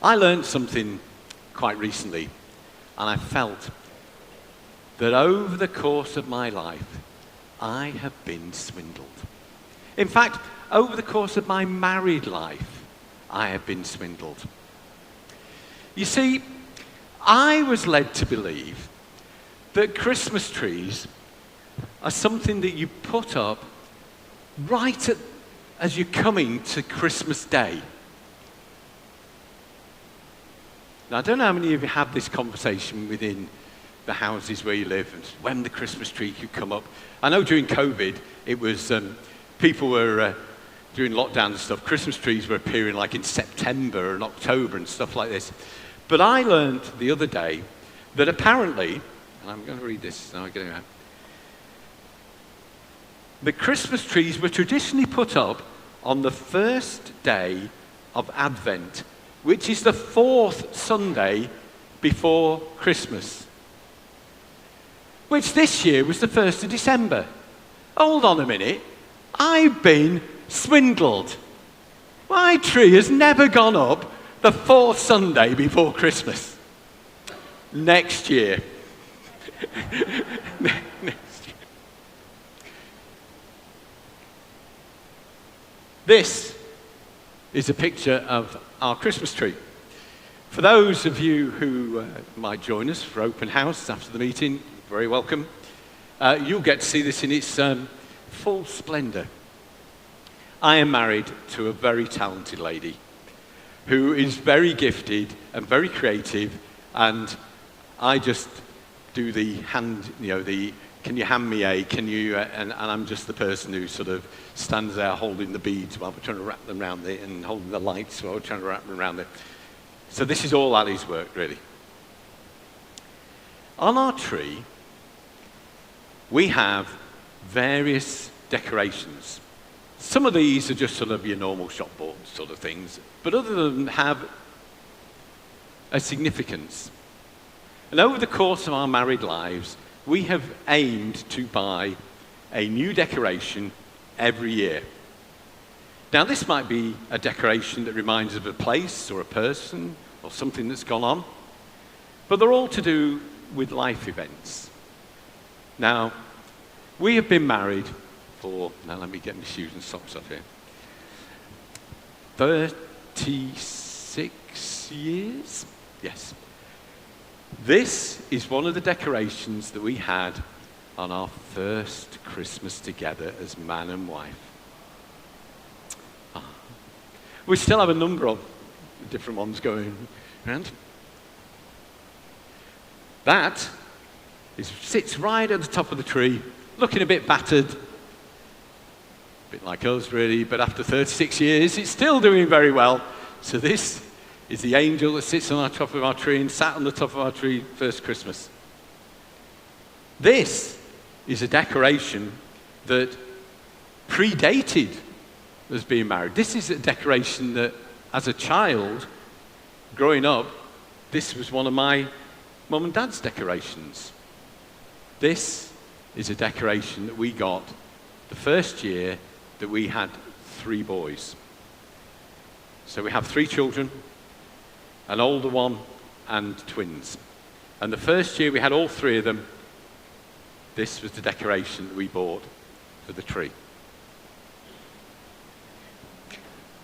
I learned something quite recently, and I felt that over the course of my life, I have been swindled. In fact, over the course of my married life, I have been swindled. You see, I was led to believe that Christmas trees are something that you put up right as you're coming to Christmas Day. Now, I don't know how many of you have this conversation within the houses where you live, and when the Christmas tree could come up. I know during COVID, it was, people were, during lockdown and stuff, Christmas trees were appearing like in September and October and stuff like this. But I learned the other day that apparently, and I'm going to read this, now I'm going to go. The Christmas trees were traditionally put up on the first day of Advent, which is the fourth Sunday before Christmas, which this year was the 1st of December. Hold on a minute, I've been swindled. My tree has never gone up the fourth Sunday before Christmas. Next year. Next year. This is a picture of our Christmas tree. For those of you who might join us for open house after the meeting, very welcome. You'll get to see this in its full splendor. I am married to a very talented lady who is very gifted and very creative, and I just do the hand, can you hand me a, can you, and I'm just the person who sort of stands there holding the beads while we're trying to wrap them around it, and holding the lights while we're trying to wrap them around it. So this is all Ali's work, really. On our tree, we have various decorations. Some of these are just sort of your normal shop bought sort of things, but other of them have a significance. And over the course of our married lives, we have aimed to buy a new decoration every year. Now, this might be a decoration that reminds us of a place or a person or something that's gone on, but they're all to do with life events. Now, we have been married for, now let me get my shoes and socks off here, 36 years? Yes. This is one of the decorations that we had on our first Christmas together as man and wife. We still have a number of different ones going around. That sits right at the top of the tree, looking a bit battered, a bit like us really, but after 36 years, it's still doing very well. So this is the angel that sits on the top of our tree and sat on the top of our tree first Christmas. This is a decoration that predated us being married. This is a decoration that, as a child, growing up, this was one of my mum and dad's decorations. This is a decoration that we got the first year that we had 3 boys. So we have 3 children, an older one, and twins. And the first year we had all 3 of them, this was the decoration that we bought for the tree.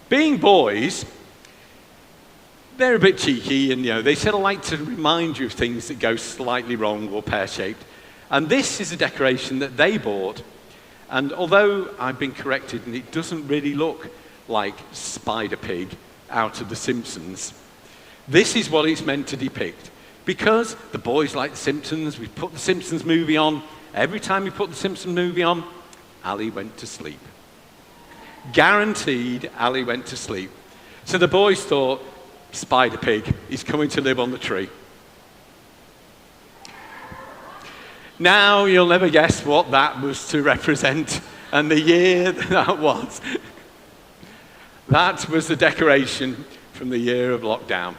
Being boys, they're a bit cheeky, and they sort of like to remind you of things that go slightly wrong or pear-shaped. And this is a decoration that they bought, and although I've been corrected and it doesn't really look like Spider Pig out of The Simpsons, this is what it's meant to depict. Because the boys like The Simpsons, we put The Simpsons movie on. Every time we put The Simpsons movie on, Ali went to sleep. Guaranteed Ali went to sleep. So the boys thought, Spider Pig is coming to live on the tree. Now you'll never guess what that was to represent and the year that was. That was the decoration from the year of lockdown.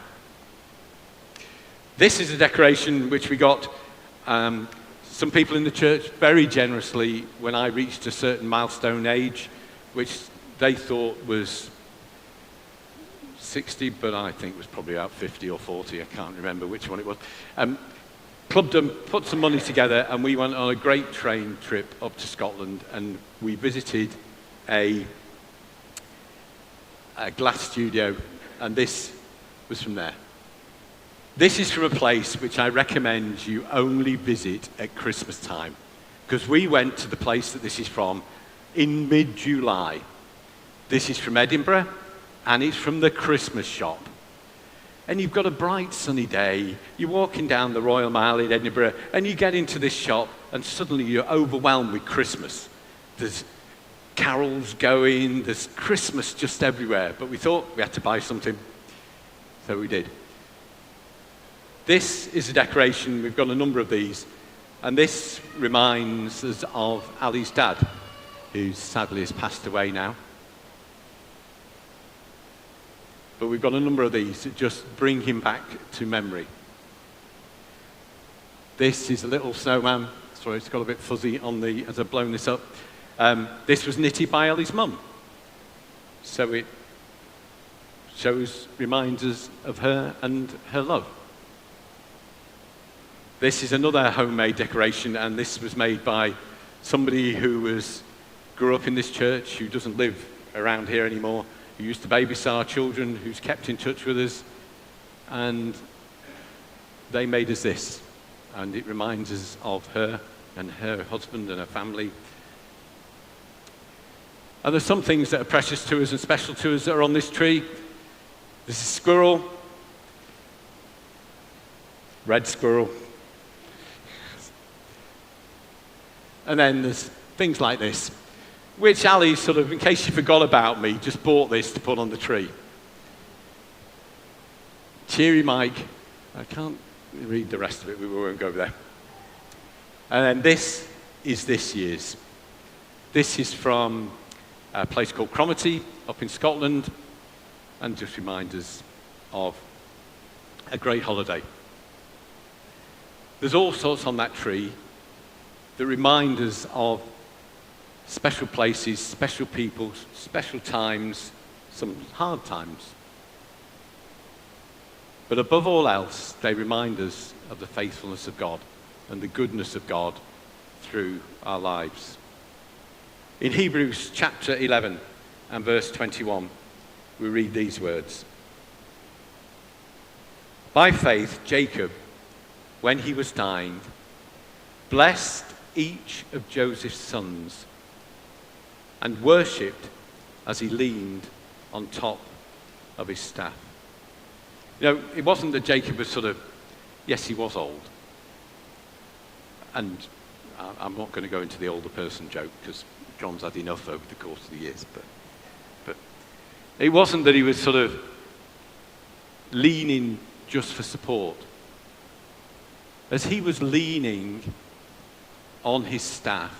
This is a decoration which we got some people in the church very generously when I reached a certain milestone age, which they thought was 60, but I think it was probably about 50 or 40. I can't remember which one it was. Clubbed them, put some money together, and we went on a great train trip up to Scotland, and we visited a glass studio, and this was from there. This is from a place which I recommend you only visit at Christmas time, because we went to the place that this is from in mid-July. This is from Edinburgh, and it's from the Christmas shop. And you've got a bright sunny day, you're walking down the Royal Mile in Edinburgh, and you get into this shop, and suddenly you're overwhelmed with Christmas. There's carols going, there's Christmas just everywhere. But we thought we had to buy something, so we did. This is a decoration, we've got a number of these, and this reminds us of Ali's dad, who sadly has passed away now. But we've got a number of these that just bring him back to memory. This is a little snowman. Sorry, it's got a bit fuzzy on the, as I've blown this up. This was knitted by Ellie's mum. So it reminds us of her and her love. This is another homemade decoration, and this was made by somebody who grew up in this church, who doesn't live around here anymore, who used to babysit our children, who's kept in touch with us, and they made us this. And it reminds us of her and her husband and her family. And there's some things that are precious to us and special to us that are on this tree. There's a squirrel, red squirrel. And then there's things like this, which Ali sort of, in case you forgot about me, just bought this to put on the tree. Cheery Mike. I can't read the rest of it, we won't go over there. And then this is this year's. This is from a place called Cromarty up in Scotland, and just reminds us of a great holiday. There's all sorts on that tree that remind us of special places, special people, special times, some hard times. But above all else, they remind us of the faithfulness of God and the goodness of God through our lives. In Hebrews chapter 11 and verse 21, we read these words. By faith, Jacob, when he was dying, blessed each of Joseph's sons and worshipped as he leaned on top of his staff. You know, it wasn't that Jacob was sort of, yes, he was old. And I'm not going to go into the older person joke because John's had enough over the course of the years. But it wasn't that he was sort of leaning just for support. As he was leaning on his staff,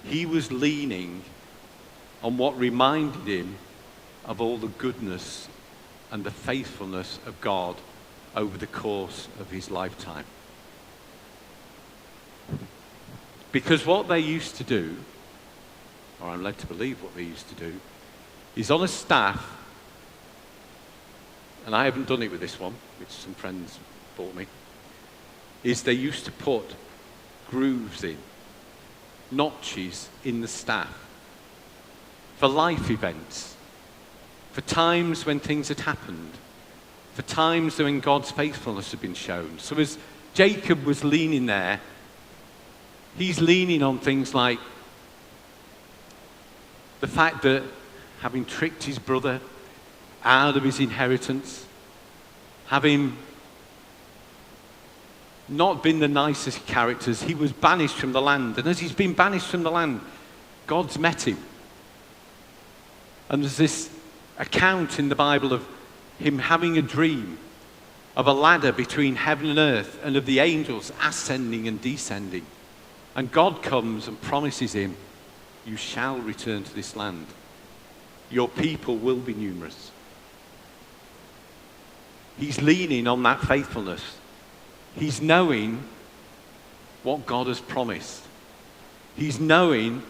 he was leaning on what reminded him of all the goodness and the faithfulness of God over the course of his lifetime. Because what they used to do, or I'm led to believe what they used to do, is on a staff, and I haven't done it with this one, which some friends bought me, is they used to put grooves in, notches in the staff for life events, for times when things had happened, for times when God's faithfulness had been shown. So as Jacob was leaning there, he's leaning on things like the fact that having tricked his brother out of his inheritance, having not been the nicest characters, he was banished from the land. And as he's been banished from the land, God's met him. And there's this account in the Bible of him having a dream of a ladder between heaven and earth and of the angels ascending and descending. And God comes and promises him, you shall return to this land. Your people will be numerous. He's leaning on that faithfulness. He's knowing what God has promised. He's knowing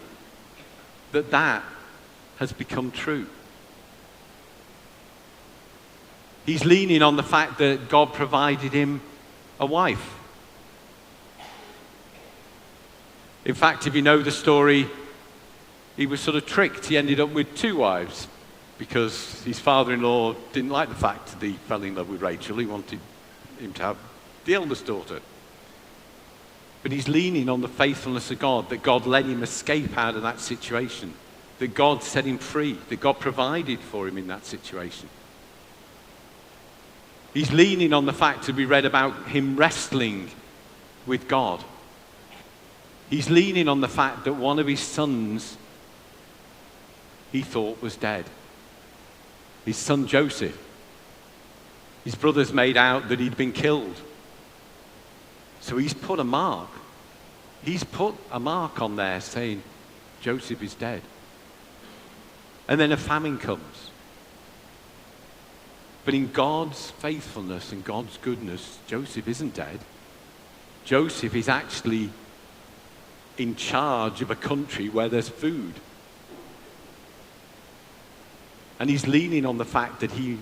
that that has become true. He's leaning on the fact that God provided him a wife. In fact, if you know the story, he was sort of tricked. He ended up with 2 wives because his father-in-law didn't like the fact that he fell in love with Rachel. He wanted him to have the eldest daughter. But he's leaning on the faithfulness of God, that God let him escape out of that situation, that God set him free, that God provided for him in that situation. He's leaning on the fact that we read about him wrestling with God. He's leaning on the fact that one of his sons he thought was dead. His son Joseph. His brothers made out that he'd been killed. So he's put a mark. He's put a mark on there saying, Joseph is dead. And then a famine comes. But in God's faithfulness and God's goodness, Joseph isn't dead. Joseph is actually in charge of a country where there's food. And he's leaning on the fact that he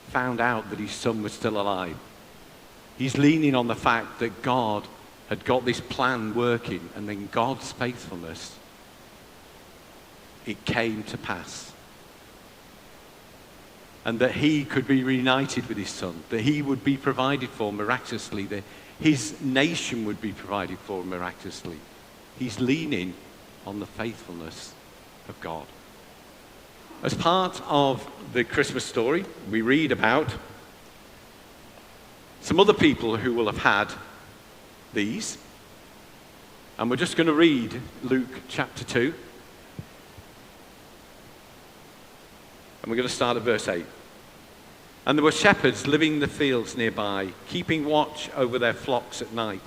found out that his son was still alive. He's leaning on the fact that God had got this plan working, and then God's faithfulness, it came to pass. And that he could be reunited with his son, that he would be provided for miraculously, that his nation would be provided for miraculously. He's leaning on the faithfulness of God. As part of the Christmas story, we read about some other people who will have had these. And we're just going to read Luke chapter 2. And we're going to start at verse 8. And there were shepherds living in the fields nearby, keeping watch over their flocks at night.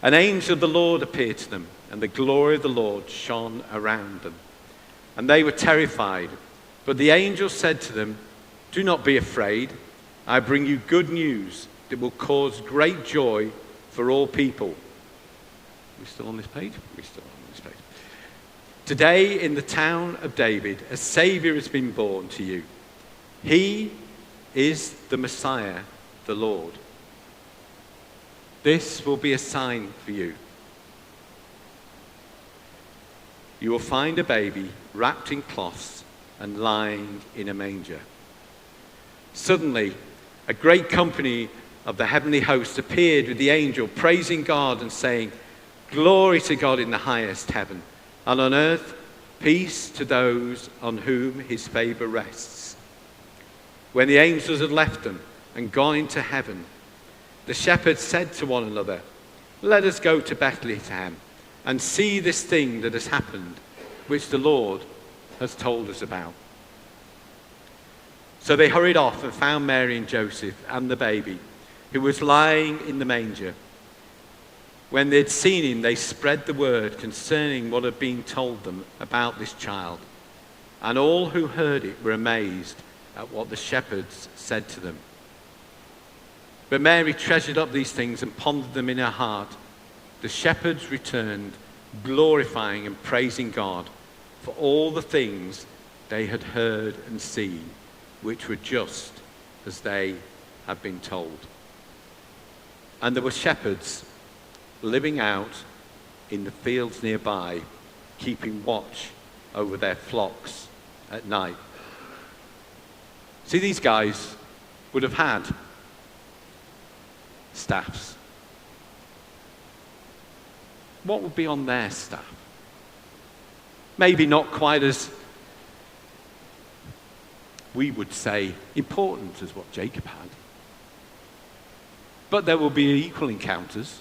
An angel of the Lord appeared to them, and the glory of the Lord shone around them. And they were terrified. But the angel said to them, "Do not be afraid. I bring you good news that will cause great joy for all people." Are we still on this page? We're still on this page. Today in the town of David, a Savior has been born to you. He is the Messiah, the Lord. This will be a sign for you. You will find a baby wrapped in cloths and lying in a manger. Suddenly, a great company of the heavenly host appeared with the angel, praising God and saying, "Glory to God in the highest heaven, and on earth peace to those on whom his favor rests." When the angels had left them and gone into heaven, the shepherds said to one another, "Let us go to Bethlehem and see this thing that has happened, which the Lord has told us about." So they hurried off and found Mary and Joseph and the baby, who was lying in the manger. When they had seen him, they spread the word concerning what had been told them about this child. And all who heard it were amazed at what the shepherds said to them. But Mary treasured up these things and pondered them in her heart. The shepherds returned, glorifying and praising God for all the things they had heard and seen, which were just as they had been told. And there were shepherds living out in the fields nearby, keeping watch over their flocks at night. See, these guys would have had staffs. What would be on their staff? Maybe not quite as, we would say, important as what Jacob had. But there will be equal encounters,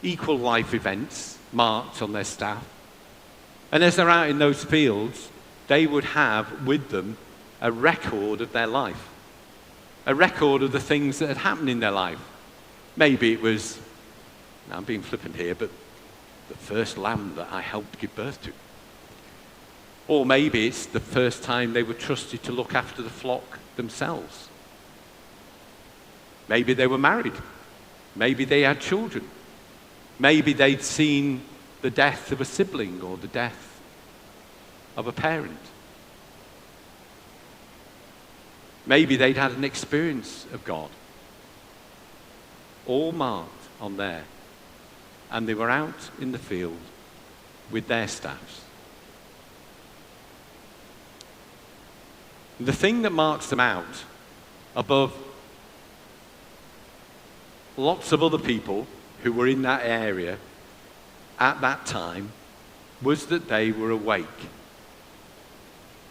equal life events marked on their staff. And as they're out in those fields, they would have with them a record of their life, a record of the things that had happened in their life. Maybe it was, now I'm being flippant here, but the first lamb that I helped give birth to. Or maybe it's the first time they were trusted to look after the flock themselves. Maybe they were married. Maybe they had children. Maybe they'd seen the death of a sibling or the death of a parent. Maybe they'd had an experience of God. All marked on there. And they were out in the field with their staffs. The thing that marks them out above lots of other people who were in that area at that time was that they were awake.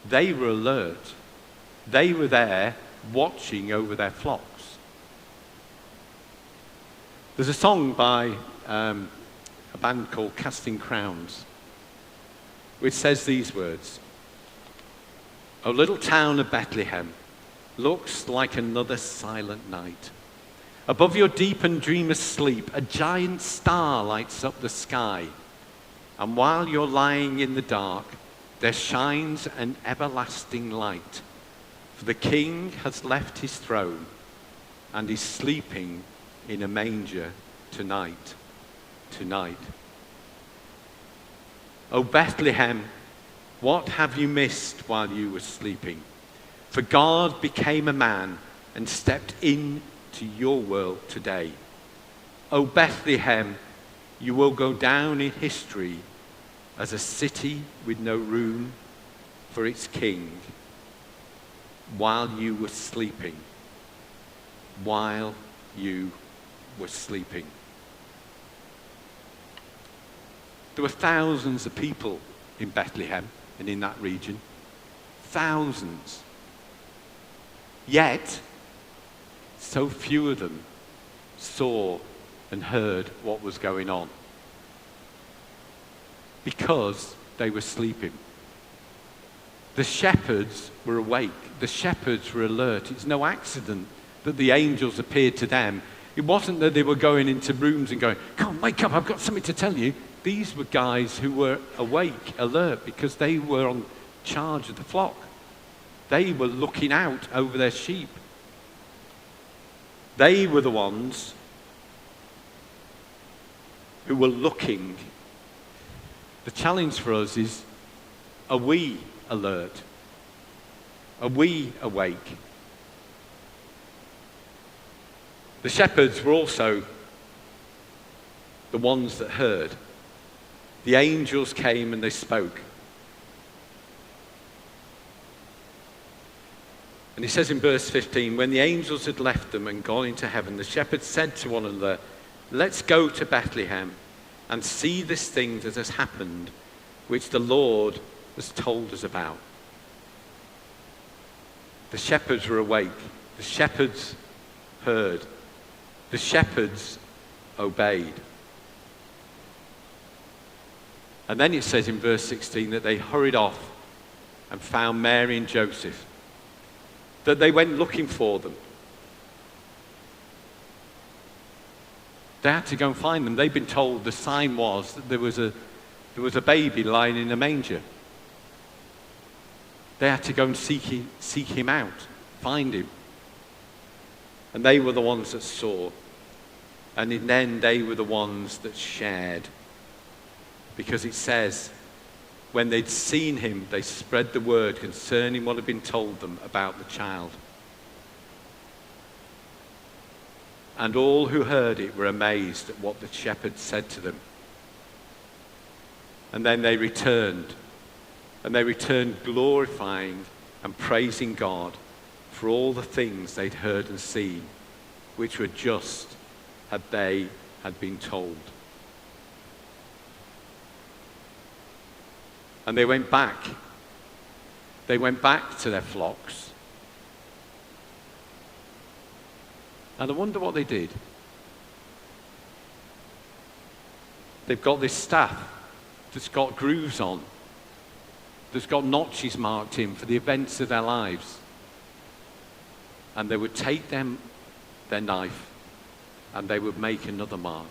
They were alert. They were there watching over their flocks. There's a song by a band called Casting Crowns, which says these words: "O little town of Bethlehem looks like another silent night. Above your deep and dreamless sleep, a giant star lights up the sky. And while you're lying in the dark, there shines an everlasting light. For the King has left his throne and is sleeping in a manger tonight." Tonight. "O Bethlehem, what have you missed while you were sleeping? For God became a man and stepped into your world today. O Bethlehem, you will go down in history as a city with no room for its king. While you were sleeping. While you were sleeping." There were thousands of people in Bethlehem and in that region. Thousands. Yet, so few of them saw and heard what was going on. Because they were sleeping. The shepherds were awake. The shepherds were alert. It's no accident that the angels appeared to them. It wasn't that they were going into rooms and going, "Come on, wake up, I've got something to tell you." These were guys who were awake, alert, because they were on charge of the flock. They were looking out over their sheep. They were the ones who were looking. The challenge for us is, are we alert? Are we awake? The shepherds were also the ones that heard. The angels came and they spoke. And he says in verse 15, "When the angels had left them and gone into heaven, the shepherds said to one another, 'Let's go to Bethlehem and see this thing that has happened, which the Lord has told us about.'" The shepherds were awake. The shepherds heard. The shepherds obeyed. And then it says in verse 16 that they hurried off and found Mary and Joseph, that they went looking for them. They had to go and find them. They'd been told the sign was that there was a baby lying in a manger. They had to go and seek him out, find him. And they were the ones that saw. And then they were the ones that shared. Because it says, when they'd seen him, they spread the word concerning what had been told them about the child. And all who heard it were amazed at what the shepherds said to them. And then they returned. And they returned glorifying and praising God for all the things they'd heard and seen, which were just as they had been told. And they went back. They went back to their flocks. And I wonder what they did. They've got this staff that's got grooves on, that's got notches marked in for the events of their lives. And they would take their knife and they would make another mark.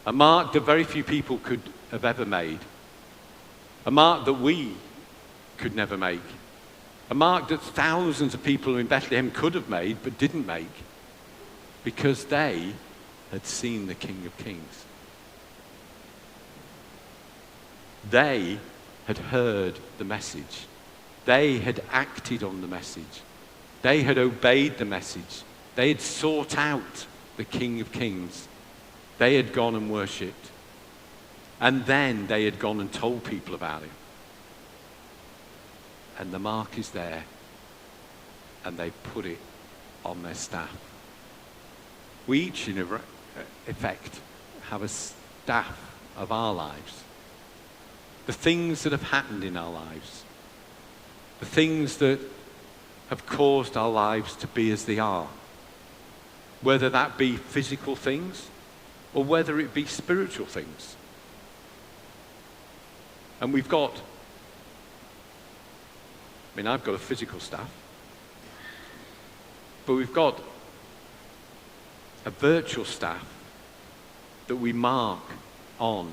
A mark that very few people could have ever made. A mark that we could never make. A mark that thousands of people in Bethlehem could have made but didn't make, because they had seen the King of Kings. They had heard the message. They had acted on the message. They had obeyed the message. They had sought out the King of Kings. They had gone and worshipped. And then they had gone and told people about him. And the mark is there. And they put it on their staff. We each, in effect, have a staff of our lives. The things that have happened in our lives. The things that have caused our lives to be as they are. Whether that be physical things or whether it be spiritual things. And we've got, I've got a physical staff, but we've got a virtual staff that we mark on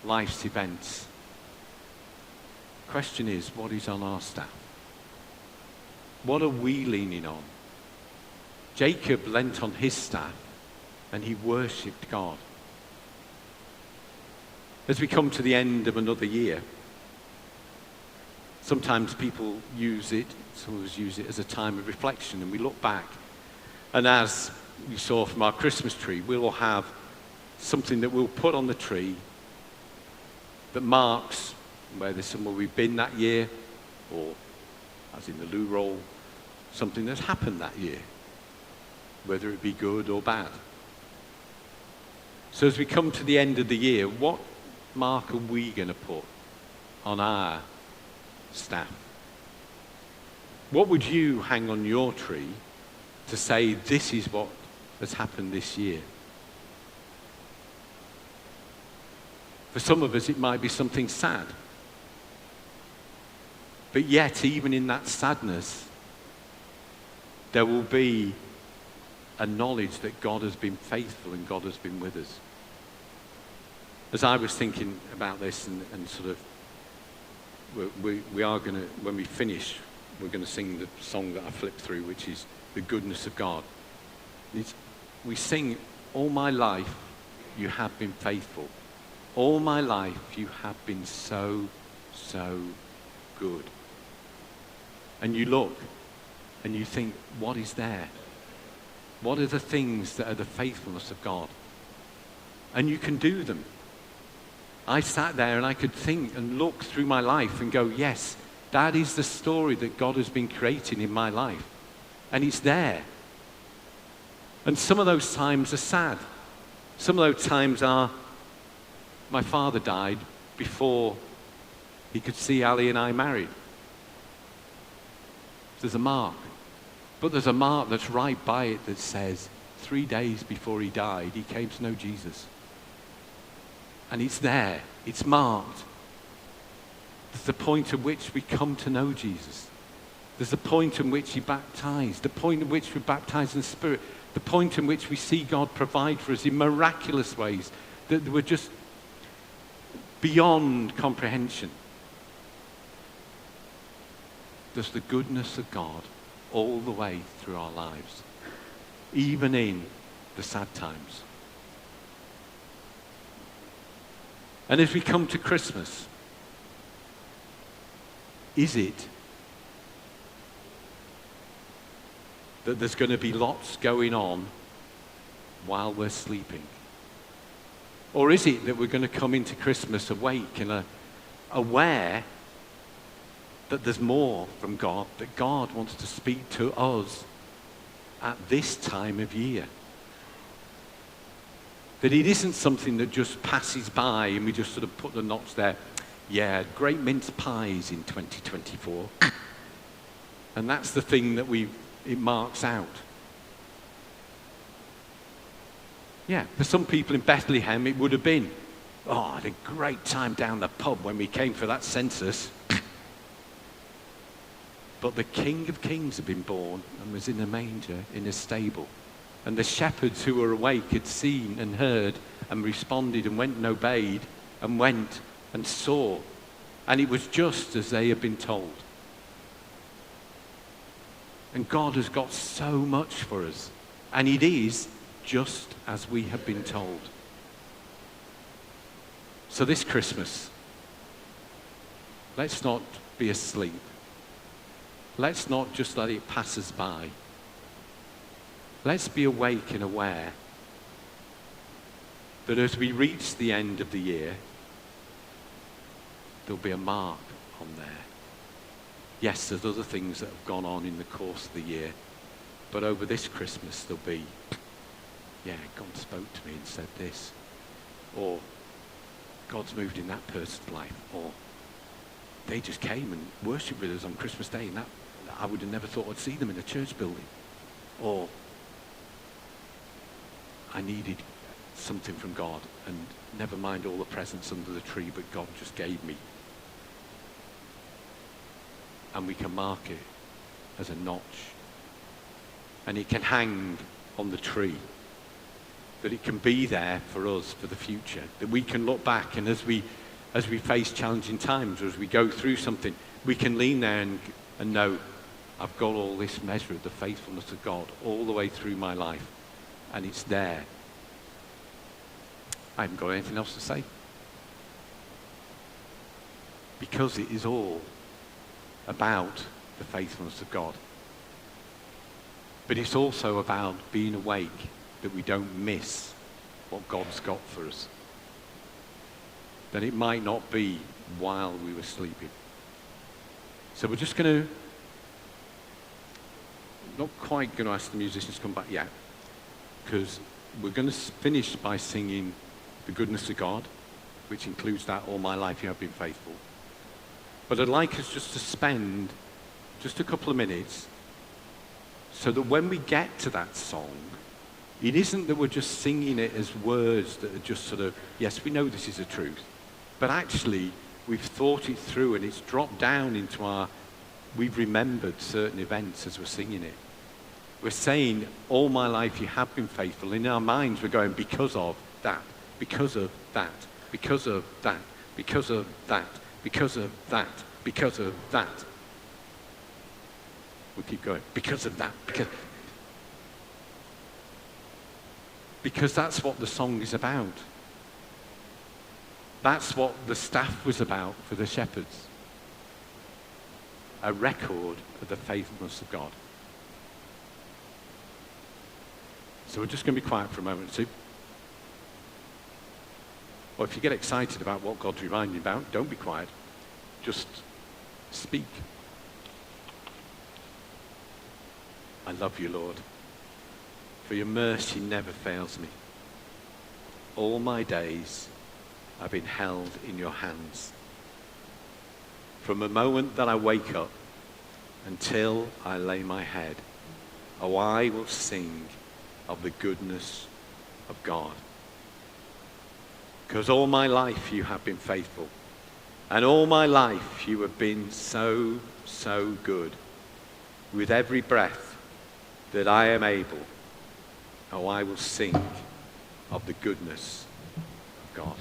life's events. The question is, what is on our staff? What are we leaning on? Jacob leant on his staff and he worshipped God. As we come to the end of another year, sometimes people use it, some of us use it as a time of reflection, and we look back. And as you saw from our Christmas tree, we will have something that we'll put on the tree that marks where there's somewhere we've been that year, or, as in the loo roll, something that's happened that year, whether it be good or bad. So as we come to the end of the year, what mark are we going to put on our staff? What would you hang on your tree to say this is what has happened this year? For some of us it might be something sad. But yet, even in that sadness, there will be a knowledge that God has been faithful and God has been with us. As I was thinking about this and sort of, we are going to, when we finish, we're going to sing the song that I flipped through, which is The Goodness of God. We sing, all my life you have been faithful. All my life you have been so, so good. And you look and you think, what is there? What are the things that are the faithfulness of God? And you can do them. I sat there and I could think and look through my life and go, yes, that is the story that God has been creating in my life. And it's there. And some of those times are sad. Some of those times are, my father died before he could see Ali and I married. There's a mark. But there's a mark that's right by it that says 3 days before he died, he came to know Jesus. And it's there. It's marked. There's the point at which we come to know Jesus. There's the point in which he baptized. The point in which we're baptized in the Spirit. The point in which we see God provide for us in miraculous ways that were just beyond comprehension. There's the goodness of God all the way through our lives, even in the sad times. And as we come to Christmas, is it that there's going to be lots going on while we're sleeping? Or is it that we're going to come into Christmas awake and aware that there's more from God, that God wants to speak to us at this time of year? That it isn't something that just passes by and we just sort of put the knots there. Yeah, great mince pies in 2024. And that's the thing that it marks out. Yeah, for some people in Bethlehem it would have been, I had a great time down the pub when we came for that census. But the King of Kings had been born and was in a manger, in a stable. And the shepherds who were awake had seen and heard and responded and went and obeyed and went and saw. And it was just as they had been told. And God has got so much for us. And it is just as we have been told. So this Christmas, let's not be asleep. Let's not just let it pass us by. Let's be awake and aware that as we reach the end of the year, there'll be a mark on there. Yes, there's other things that have gone on in the course of the year, but over this Christmas there'll be, yeah, God spoke to me and said this, or God's moved in that person's life, or they just came and worshipped with us on Christmas Day, and that I would have never thought I'd see them in a church building, or I needed something from God, and never mind all the presents under the tree, but God just gave me. And we can mark it as a notch, and it can hang on the tree, that it can be there for us for the future, that we can look back, and as we face challenging times, or as we go through something, we can lean there and know, I've got all this measure of the faithfulness of God all the way through my life, and it's there. I haven't got anything else to say, because it is all about the faithfulness of God. But it's also about being awake, that we don't miss what God's got for us. That it might not be while we were sleeping. So we're just going to, not quite going to ask the musicians to come back yet, because we're going to finish by singing the goodness of God, which includes that, all my life you have been faithful. But I'd like us just to spend just a couple of minutes so that when we get to that song, it isn't that we're just singing it as words that are just sort of, yes, we know this is the truth, but actually we've thought it through and it's dropped down into we've remembered certain events as we're singing it. We're saying, all my life you have been faithful. In our minds we're going, because of that, because of that, because of that, because of that, because of that, because of that. We'll keep going, because of that, because that's what the song is about. That's what the staff was about for the shepherds. A record of the faithfulness of God. So we're just going to be quiet for a moment or two. Or if you get excited about what God's reminding you about, don't be quiet. Just speak. I love you, Lord, for your mercy never fails me. All my days I've been held in your hands. From the moment that I wake up until I lay my head, oh, I will sing of the goodness of God. Because all my life you have been faithful. And all my life you have been so, so good. With every breath that I am able, oh, I will sing of the goodness of God.